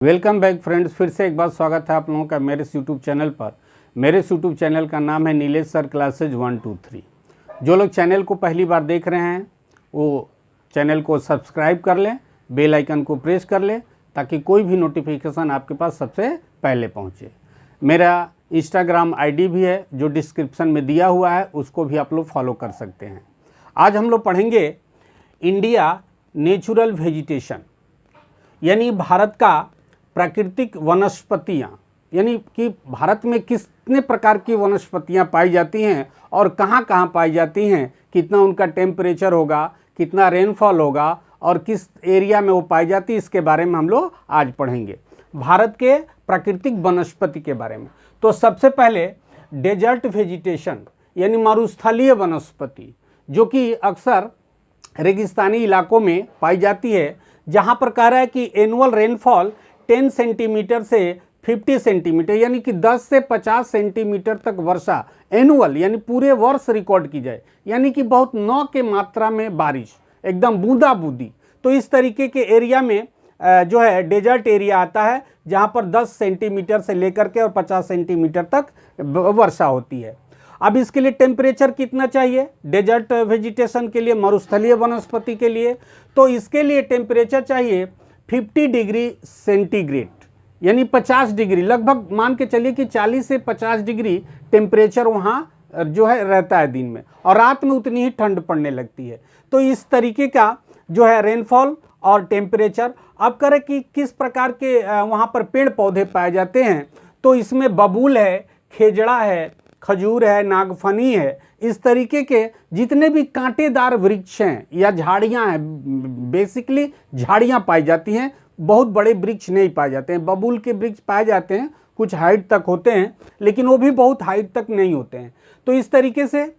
Welcome back friends, फिर से एक बार स्वागत है आप लोगों का मेरे यूट्यूब चैनल पर। मेरे यूट्यूब चैनल का नाम है नीलेश सर क्लासेज 1 2 3। जो लोग चैनल को पहली बार देख रहे हैं वो चैनल को सब्सक्राइब कर लें, बेल आइकन को प्रेस कर लें ताकि कोई भी नोटिफिकेशन आपके पास सबसे पहले पहुंचे। मेरा इंस्टाग्राम आईडी भी है जो डिस्क्रिप्शन में दिया हुआ है, उसको भी आप लोग फॉलो कर सकते हैं। आज हम लोग पढ़ेंगे इंडिया नेचुरल वेजिटेशन, यानी भारत का प्राकृतिक वनस्पतियाँ, यानी कि भारत में कितने प्रकार की वनस्पतियाँ पाई जाती हैं और कहाँ कहाँ पाई जाती हैं, कितना उनका टेम्परेचर होगा, कितना रेनफॉल होगा और किस एरिया में वो पाई जाती है, इसके बारे में हम लोग आज पढ़ेंगे। भारत के प्राकृतिक वनस्पति के बारे में तो सबसे पहले डेजर्ट वेजिटेशन यानी मरुस्थलीय वनस्पति, जो कि अक्सर रेगिस्तानी इलाकों में पाई जाती है, जहाँ पर कह रहा है कि एनुअल रेनफॉल 10 सेंटीमीटर से 50 सेंटीमीटर यानी कि 10 से 50 सेंटीमीटर तक वर्षा एनुअल यानी पूरे वर्ष रिकॉर्ड की जाए, यानी कि बहुत नौ के मात्रा में बारिश, एकदम बूंदा बूंदी। तो इस तरीके के एरिया में जो है डेजर्ट एरिया आता है, जहाँ पर 10 सेंटीमीटर से लेकर के और 50 सेंटीमीटर तक वर्षा होती है। अब इसके लिए टेम्परेचर कितना चाहिए डेजर्ट वेजिटेशन के लिए, मरुस्थलीय वनस्पति के लिए? तो इसके लिए टेम्परेचर चाहिए 50 डिग्री सेंटीग्रेड यानी 50 डिग्री, लगभग मान के चलिए कि 40 से 50 डिग्री टेम्परेचर वहाँ जो है रहता है दिन में, और रात में उतनी ही ठंड पड़ने लगती है। तो इस तरीके का जो है रेनफॉल और टेम्परेचर। अब करें कि किस प्रकार के वहाँ पर पेड़ पौधे पाए जाते हैं, तो इसमें बबूल है, खेजड़ा है, खजूर है, नागफनी है, इस तरीके के जितने भी कांटेदार वृक्ष हैं या झाड़ियां हैं, बेसिकली झाड़ियां पाई जाती हैं, बहुत बड़े वृक्ष नहीं पाए जाते हैं। बबूल के वृक्ष पाए जाते हैं, कुछ हाइट तक होते हैं, लेकिन वो भी बहुत हाइट तक नहीं होते हैं। तो इस तरीके से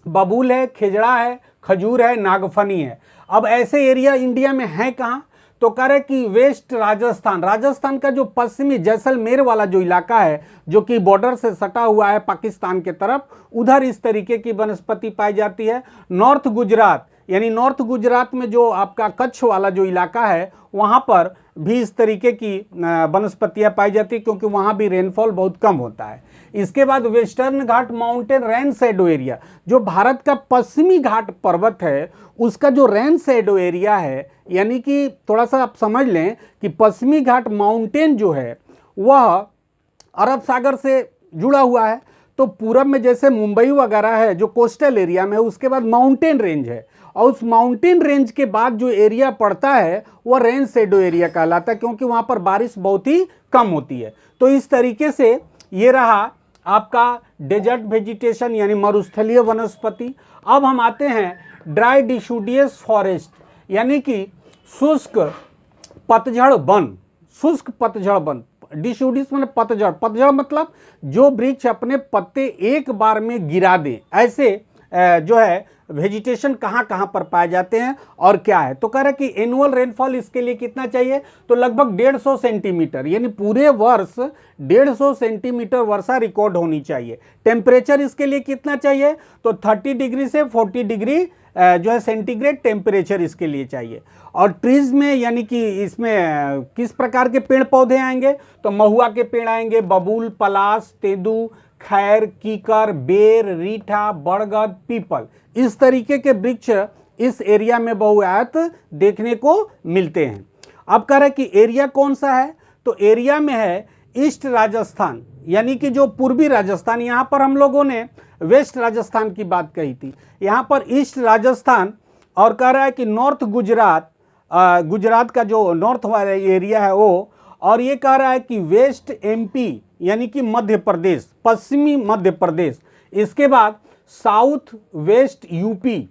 बबूल है, खेजड़ा है, खजूर है, नागफनी है। अब ऐसे एरिया इंडिया में है कहाँ? तो कह रहे कि वेस्ट राजस्थान, राजस्थान का जो पश्चिमी जैसलमेर वाला जो इलाका है, जो कि बॉर्डर से सटा हुआ है पाकिस्तान के तरफ, उधर इस तरीके की वनस्पति पाई जाती है। नॉर्थ गुजरात यानी नॉर्थ गुजरात में जो आपका कच्छ वाला जो इलाका है, वहाँ पर भी इस तरीके की वनस्पतियाँ पाई जाती है, क्योंकि वहाँ भी रेनफॉल बहुत कम होता है। इसके बाद western Ghat mountain rain shadow area, जो भारत का पश्चिमी घाट पर्वत है, उसका जो रेन शैडो एरिया है, यानी कि थोड़ा सा आप समझ लें कि पश्चिमी घाट माउंटेन जो है वह अरब सागर से जुड़ा हुआ है। तो पूरब में जैसे मुंबई वगैरह है जो कोस्टल एरिया में है, उसके बाद माउंटेन रेंज है, और उस माउंटेन रेंज के बाद जो एरिया पड़ता है वह रेन शैडो एरिया कहलाता है, क्योंकि वहाँ पर बारिश बहुत ही कम होती है। तो इस तरीके से ये रहा आपका डेजर्ट वेजिटेशन यानी मरुस्थलीय वनस्पति। अब हम आते हैं ड्राई डिशूडियस फॉरेस्ट, यानी कि शुष्क पतझड़ वन। शुष्क पतझड़ वन, डिशूडियस मतलब पतझड़, पतझड़ मतलब जो वृक्ष अपने पत्ते एक बार में गिरा दे, ऐसे जो है वेजिटेशन कहाँ कहाँ पर पाए जाते हैं और क्या है? तो कह रहे कि एनुअल रेनफॉल इसके लिए कितना चाहिए? तो लगभग 150 सेंटीमीटर यानी पूरे वर्ष 150 सेंटीमीटर वर्षा रिकॉर्ड होनी चाहिए। टेम्परेचर इसके लिए कितना चाहिए? तो 30 डिग्री से 40 डिग्री जो है सेंटीग्रेड टेम्परेचर इसके लिए चाहिए। और ट्रीज में यानी कि इसमें किस प्रकार के पेड़ पौधे आएंगे? तो महुआ के पेड़ आएंगे, बबूल, पलाश, तेंदू, खैर, कीकर, बेर, रीठा, बरगद, पीपल, इस तरीके के वृक्ष इस एरिया में बहुआयत देखने को मिलते हैं। अब कह रहे कि एरिया कौन सा है? तो एरिया में है ईस्ट राजस्थान, यानी कि जो पूर्वी राजस्थान, यहाँ पर हम लोगों ने वेस्ट राजस्थान की बात कही थी, यहाँ पर ईस्ट राजस्थान। और कह रहा है कि नॉर्थ गुजरात, गुजरात का जो नॉर्थ वाला एरिया है वो, और ये कह रहा है कि वेस्ट एमपी यानी कि मध्य प्रदेश, पश्चिमी मध्य प्रदेश। इसके बाद साउथ वेस्ट यूपी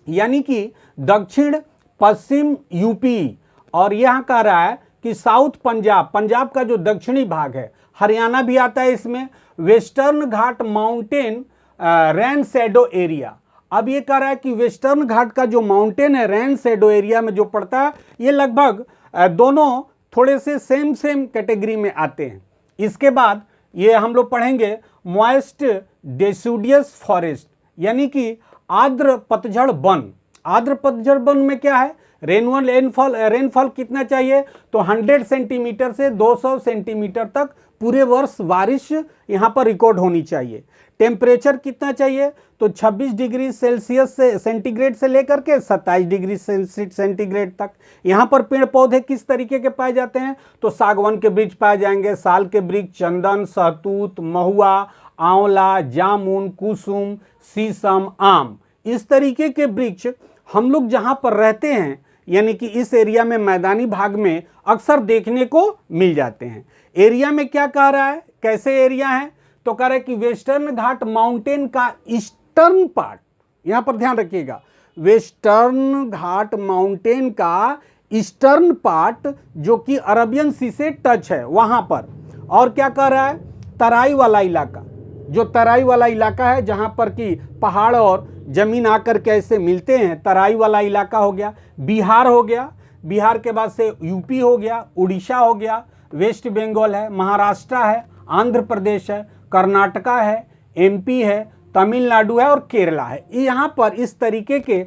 यानी कि दक्षिण पश्चिम यूपी, और यहाँ कह रहा है कि साउथ पंजाब, पंजाब का जो दक्षिणी भाग है, हरियाणा भी आता है इसमें। Western Ghat mountain rain shadow area, अब ये कह रहा है कि वेस्टर्न घाट का जो माउंटेन है रेन शैडो एरिया में जो पड़ता है, ये लगभग दोनों थोड़े से सेम कैटेगरी में आते हैं। इसके बाद ये हम लोग पढ़ेंगे मॉइस्ट डेसिडियस फॉरेस्ट, यानी कि आर्द्र पतझड़ वन। आर्द्र पतझड़ वन में क्या है, रेनफॉल कितना चाहिए, तो 100 सेंटीमीटर से 200 सेंटीमीटर तक पूरे वर्ष बारिश यहाँ पर रिकॉर्ड होनी चाहिए। टेम्परेचर कितना चाहिए, तो 26 डिग्री सेल्सियस से सेंटीग्रेड से लेकर के 27 डिग्री सेंटीग्रेड तक। यहाँ पर पेड़ पौधे किस तरीके के पाए जाते हैं, तो सागवान के वृक्ष पाए जाएंगे, साल के वृक्ष, चंदन, सहतूत, महुआ, आंवला, जामुन, कुसुम, शीशम, आम, इस तरीके के वृक्ष हम लोग जहाँ पर रहते हैं यानी कि इस एरिया में, मैदानी भाग में अक्सर देखने को मिल जाते हैं। एरिया में क्या कह रहा है, कैसे एरिया है, तो कह रहा है कि वेस्टर्न घाट माउंटेन का ईस्टर्न पार्ट, यहां पर ध्यान रखिएगा, वेस्टर्न घाट माउंटेन का ईस्टर्न पार्ट जो कि अरबियन सी से टच है वहां पर। और क्या कह रहा है, तराई वाला इलाका, जो तराई वाला इलाका है जहां पर कि पहाड़ और जमीन आकर के ऐसे मिलते हैं, तराई वाला इलाका हो गया। बिहार हो गया, बिहार के बाद से यूपी हो गया, उड़ीसा हो गया, वेस्ट बंगाल है, महाराष्ट्र है, आंध्र प्रदेश है, कर्नाटका है, एमपी है, तमिलनाडु है और केरला है। यहाँ पर इस तरीके के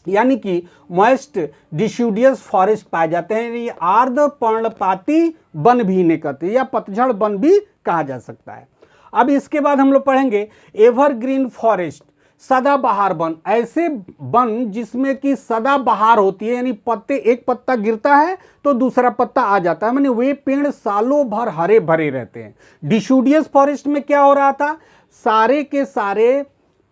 यानी कि मॉइस्ट डिसिडुअस फॉरेस्ट पाए जाते हैं। ये आर्द्र पर्णपाती वन भी इन्हें कहते हैं या पतझड़ वन भी कहा जा सकता है। अब इसके बाद हम लोग पढ़ेंगे एवरग्रीन फॉरेस्ट, सदाबहार वन, ऐसे वन जिसमें कि सदाबहार होती है, यानी पत्ते, एक पत्ता गिरता है तो दूसरा पत्ता आ जाता है, माने वे पेड़ सालों भर हरे भरे रहते हैं। डिसिडुअस फॉरेस्ट में क्या हो रहा था, सारे के सारे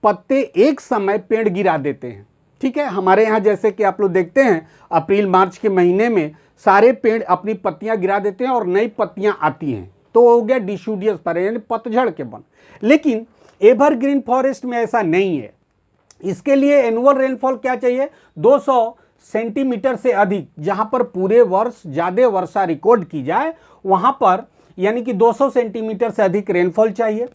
पत्ते एक समय पेड़ गिरा देते हैं, ठीक है। हमारे यहाँ जैसे कि आप लोग देखते हैं अप्रैल मार्च के महीने में सारे पेड़ अपनी पत्तियां गिरा देते हैं और नई पत्तियां आती हैं, तो हो गया डिसिडुअस फॉरेस्ट यानी पतझड़ के वन। लेकिन एवरग्रीन फॉरेस्ट में ऐसा नहीं है। इसके लिए एनुअल रेनफॉल क्या चाहिए, 200 सेंटीमीटर से अधिक, जहां पर पूरे वर्ष ज्यादा वर्षा रिकॉर्ड की जाए वहां पर यानी कि 200 सेंटीमीटर से अधिक रेनफॉल चाहिए।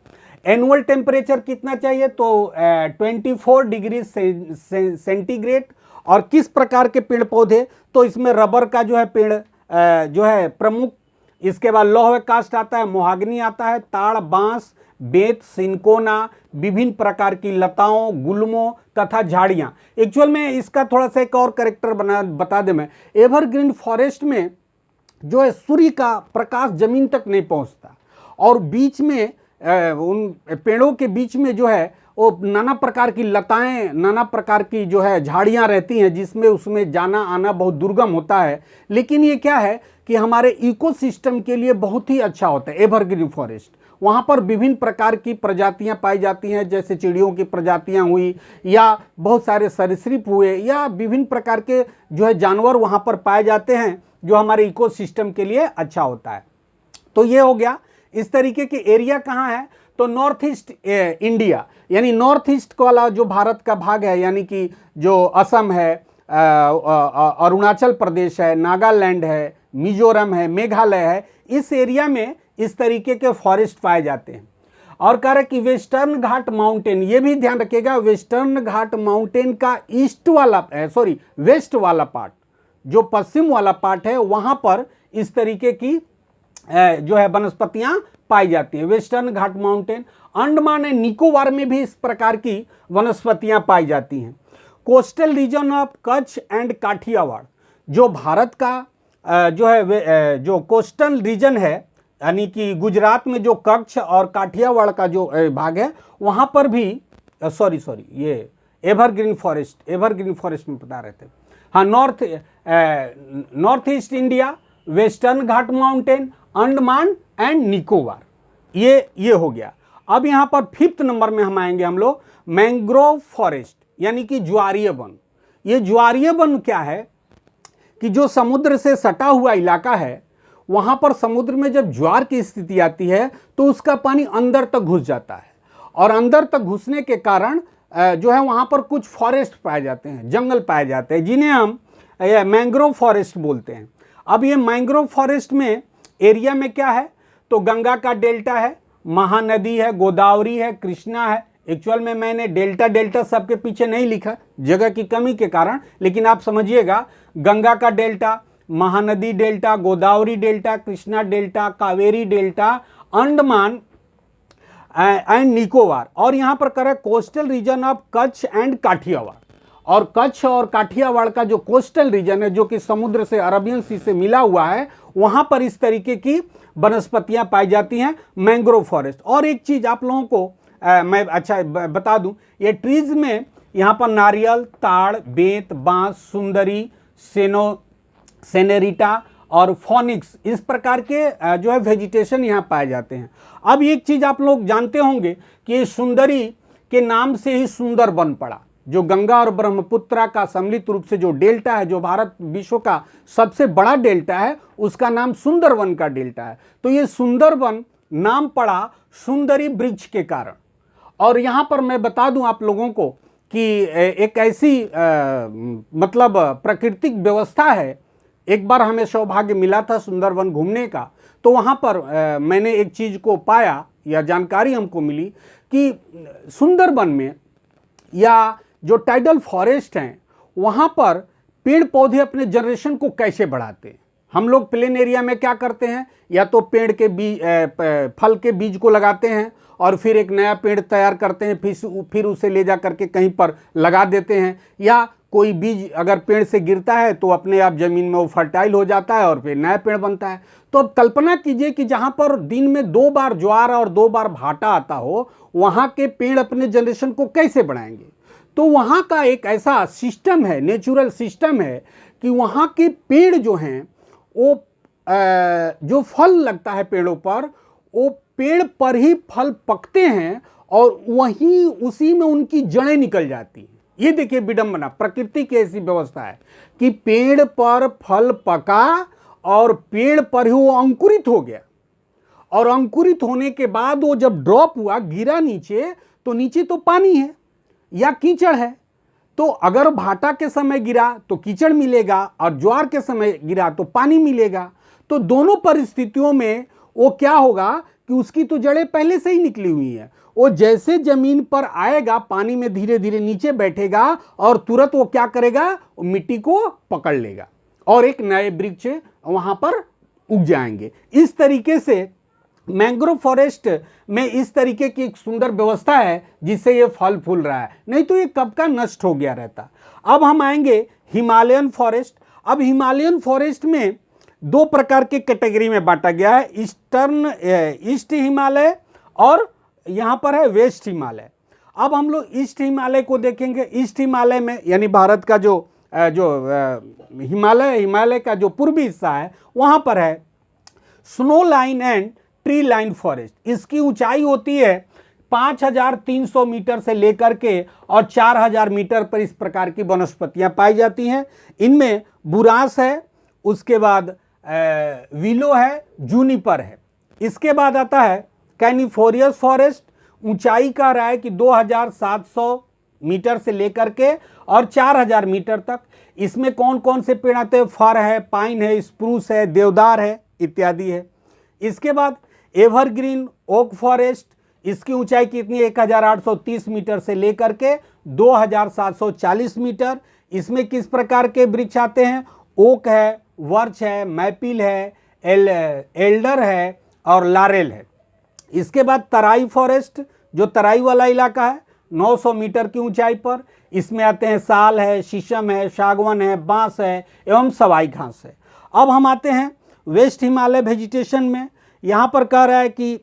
एनुअल टेम्परेचर कितना चाहिए, तो 24 डिग्री सेंटीग्रेड। और किस प्रकार के पेड़ पौधे, तो इसमें रबर का जो है पेड़ जो है प्रमुख, इसके बाद लौह कास्ट आता है, मोहागनी आता है, ताड़, बांस, बेत, सिनकोना, विभिन्न प्रकार की लताओं, गुल्मों तथा झाड़ियां। एक्चुअल में इसका थोड़ा सा एक और करेक्टर बता दें मैं, एवरग्रीन फॉरेस्ट में जो है सूर्य का प्रकाश जमीन तक नहीं पहुंचता और बीच में उन पेड़ों के बीच में जो है वो नाना प्रकार की लताएं, नाना प्रकार की जो है झाड़ियां रहती हैं जिसमें उसमें जाना आना बहुत दुर्गम होता है। लेकिन ये क्या है कि हमारे इकोसिस्टम के लिए बहुत ही अच्छा होता है एवरग्रीन फॉरेस्ट। वहाँ पर विभिन्न प्रकार की प्रजातियां पाई जाती हैं, जैसे चिड़ियों की प्रजातियां हुई या बहुत सारे सरीसृप हुए या विभिन्न प्रकार के जो है जानवर वहाँ पर पाए जाते हैं जो हमारे इकोसिस्टम के लिए अच्छा होता है। तो ये हो गया। इस तरीके के एरिया कहाँ है, तो नॉर्थ ईस्ट इंडिया यानी नॉर्थ ईस्ट वाला जो भारत का भाग है, यानी कि जो असम है, अरुणाचल प्रदेश है, नागालैंड है, मिजोरम है, मेघालय है, इस एरिया में इस तरीके के फॉरेस्ट पाए जाते हैं। और कह रहे कि वेस्टर्न घाट माउंटेन, ये भी ध्यान रखिएगा, वेस्टर्न घाट माउंटेन का वेस्ट वाला पार्ट, जो पश्चिम वाला पार्ट है, वहां पर इस तरीके की जो है वनस्पतियां पाई जाती हैं। Western Ghat mountain, Andaman and Nicobar में भी इस प्रकार की वनस्पतियां पाई जाती हैं। Coastal region of Kutch and Kathiawar, जो भारत का जो है जो कोस्टल रीजन है, यानी कि गुजरात में जो कच्छ और काठियावाड़ का जो भाग है वहाँ पर भी ये एवरग्रीन फॉरेस्ट में बता रहे थे। हाँ, north east India, western Ghat mountain, Andaman and Nicobar, ये हो गया। अब यहाँ पर 5th नंबर में हम आएंगे हम लोग, मैंग्रोव फॉरेस्ट यानी कि ज्वारीय वन। ये ज्वारीय वन क्या है कि जो समुद्र से सटा हुआ इलाका है, वहां पर समुद्र में जब ज्वार की स्थिति आती है तो उसका पानी अंदर तक घुस जाता है और अंदर तक घुसने के कारण जो है वहां पर कुछ फॉरेस्ट पाए जाते हैं, जंगल पाए जाते हैं, जिन्हें हम मैंग्रोव फॉरेस्ट बोलते हैं। अब ये मैंग्रोव फॉरेस्ट में एरिया में क्या है, तो गंगा का डेल्टा है, महानदी है, गोदावरी है, कृष्णा है। एक्चुअल में मैंने डेल्टा सबके पीछे नहीं लिखा जगह की कमी के कारण, लेकिन आप समझिएगा, गंगा का delta, Mahanadi delta, Godavari delta, Krishna delta, Kaveri delta, Andaman and Nicobar, और यहां पर करें coastal region of Kutch and Kathiawar. और कच्छ और काठियावाड़ का जो कोस्टल रीजन है, जो कि समुद्र से, अरबियन सी से मिला हुआ है, वहाँ पर इस तरीके की वनस्पतियाँ पाई जाती हैं, मैंग्रोव फॉरेस्ट। और एक चीज़ आप लोगों को मैं बता दूं, ये ट्रीज में यहाँ पर नारियल, ताड़, बेंत, बांस, सुंदरी, सेनेरिटा और फोनिक्स, इस प्रकार के जो है वेजिटेशन यहाँ पाए जाते हैं। अब एक चीज़ आप लोग जानते होंगे कि सुंदरी के नाम से ही सुंदरबन पड़ा। जो गंगा और ब्रह्मपुत्रा का सम्मिलित रूप से जो डेल्टा है, जो भारत विश्व का सबसे बड़ा डेल्टा है, उसका नाम सुंदरबन का डेल्टा है। तो ये सुंदरबन नाम पड़ा सुंदरी वृक्ष के कारण। और यहाँ पर मैं बता दूं आप लोगों को कि एक ऐसी मतलब प्राकृतिक व्यवस्था है। एक बार हमें सौभाग्य मिला था सुंदरबन घूमने का, तो वहाँ पर मैंने एक चीज़ को पाया या जानकारी हमको मिली कि सुंदरबन में या जो टाइडल फॉरेस्ट हैं, वहाँ पर पेड़ पौधे अपने जनरेशन को कैसे बढ़ाते हैं। हम लोग प्लेन एरिया में क्या करते हैं, या तो पेड़ के बीज, फल के बीज को लगाते हैं और फिर एक नया पेड़ तैयार करते हैं, फिर उसे ले जा करके कहीं पर लगा देते हैं, या कोई बीज अगर पेड़ से गिरता है तो अपने आप ज़मीन में वो फर्टाइल हो जाता है और फिर नया पेड़ बनता है। तो अब कल्पना कीजिए कि जहाँ पर दिन में 2 बार ज्वार और 2 बार भाटा आता हो, वहाँ के पेड़ अपने जनरेशन को कैसे बढ़ाएंगे। तो वहाँ का एक ऐसा सिस्टम है, नेचुरल सिस्टम है, कि वहाँ के पेड़ जो हैं वो जो फल लगता है पेड़ों पर, वो पेड़ पर ही फल पकते हैं और वहीं उसी में उनकी जड़ें निकल जाती हैं। ये देखिए विडंबना, प्रकृति की ऐसी व्यवस्था है कि पेड़ पर फल पका और पेड़ पर ही वो अंकुरित हो गया, और अंकुरित होने के बाद वो जब ड्रॉप हुआ, गिरा नीचे, तो नीचे तो पानी है या कीचड़ है। तो अगर भाटा के समय गिरा तो कीचड़ मिलेगा और ज्वार के समय गिरा तो पानी मिलेगा। तो दोनों परिस्थितियों में वो क्या होगा कि उसकी तो जड़ें पहले से ही निकली हुई हैं। वो जैसे जमीन पर आएगा, पानी में धीरे धीरे नीचे बैठेगा और तुरंत वो क्या करेगा, वो मिट्टी को पकड़ लेगा और एक नए वृक्ष वहां पर उग जाएंगे। इस तरीके से मैंग्रोव फॉरेस्ट में इस तरीके की एक सुंदर व्यवस्था है जिससे ये फल फूल रहा है, नहीं तो ये कब का नष्ट हो गया रहता। अब हम आएंगे हिमालयन फॉरेस्ट। अब हिमालयन फॉरेस्ट में 2 प्रकार के कैटेगरी में बांटा गया है, ईस्ट हिमालय और यहाँ पर है वेस्ट हिमालय। अब हम लोग ईस्ट हिमालय को देखेंगे। ईस्ट हिमालय में यानी भारत का जो हिमालय का जो पूर्वी हिस्सा है, वहाँ पर है snow line and tree line forest. इसकी ऊंचाई होती है 5300 मीटर से लेकर के और 4000 मीटर पर इस प्रकार की वनस्पतियां पाई जाती हैं। इनमें बुरांस है, उसके बाद विलो है, जूनिपर है। इसके बाद आता है कैनिफोरियस फॉरेस्ट। ऊंचाई का रहा है कि 2700 मीटर से लेकर के और 4000 मीटर तक। इसमें कौन कौन से पेड़ आते हैं, फर है, पाइन है, स्प्रूस है, देवदार है इत्यादि है। इसके बाद एवरग्रीन ओक फॉरेस्ट, इसकी ऊंचाई कितनी, 1830 मीटर से लेकर के 2740 मीटर। इसमें किस प्रकार के वृक्ष आते हैं, ओक है, वर्च है, मैपिल है, एल्डर है और लारेल है। इसके बाद तराई फॉरेस्ट, जो तराई वाला इलाका है 900 मीटर की ऊंचाई पर। इसमें आते हैं साल है, शीशम है, सागवान है, बांस है एवं सवाई घास है। अब हम आते हैं वेस्ट हिमालय वेजिटेशन में। यहाँ पर कह रहा है कि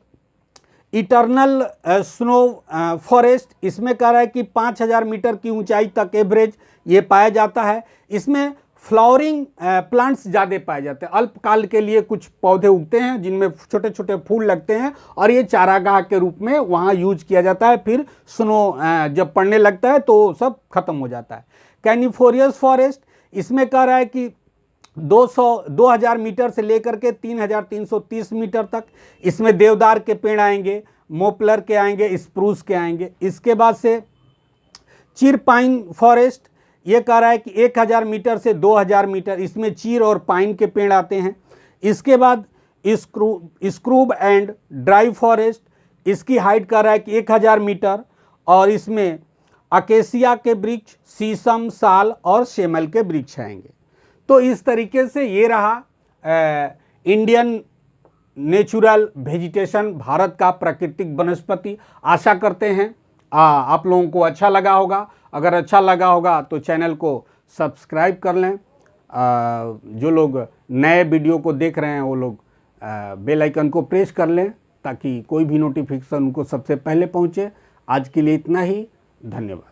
इटर्नल स्नो फॉरेस्ट, इसमें कह रहा है कि 5000 मीटर की ऊंचाई तक एवरेज ये पाया जाता है। इसमें फ्लावरिंग प्लांट्स ज़्यादा पाए जाते हैं। अल्पकाल के लिए कुछ पौधे उगते हैं जिनमें छोटे छोटे फूल लगते हैं और ये चारागाह के रूप में वहाँ यूज किया जाता है। फिर स्नो जब पड़ने लगता है तो सब खत्म हो जाता है। कैनिफोरियस फॉरेस्ट, इसमें कह रहा है कि 2000 मीटर से लेकर के 3330 मीटर तक। इसमें देवदार के पेड़ आएंगे, मोपलर के आएंगे, स्प्रूस के आएंगे। इसके बाद से चीर पाइन फॉरेस्ट, ये कह रहा है कि 1000 मीटर से 2000 मीटर, इसमें चीर और पाइन के पेड़ आते हैं। इसके बाद स्क्रूब एंड ड्राई फॉरेस्ट, इसकी हाइट कह रहा है कि 1000 मीटर और इसमें अकेसिया के वृक्ष, शीशम, साल और शेमल के वृक्ष आएंगे। तो इस तरीके से ये रहा इंडियन नेचुरल वेजिटेशन, भारत का प्राकृतिक वनस्पति। आशा करते हैं आप लोगों को अच्छा लगा होगा। अगर अच्छा लगा होगा तो चैनल को सब्सक्राइब कर लें। जो लोग नए वीडियो को देख रहे हैं वो लोग बेल आइकन को प्रेस कर लें ताकि कोई भी नोटिफिकेशन उनको सबसे पहले पहुंचे। आज के लिए इतना ही, धन्यवाद।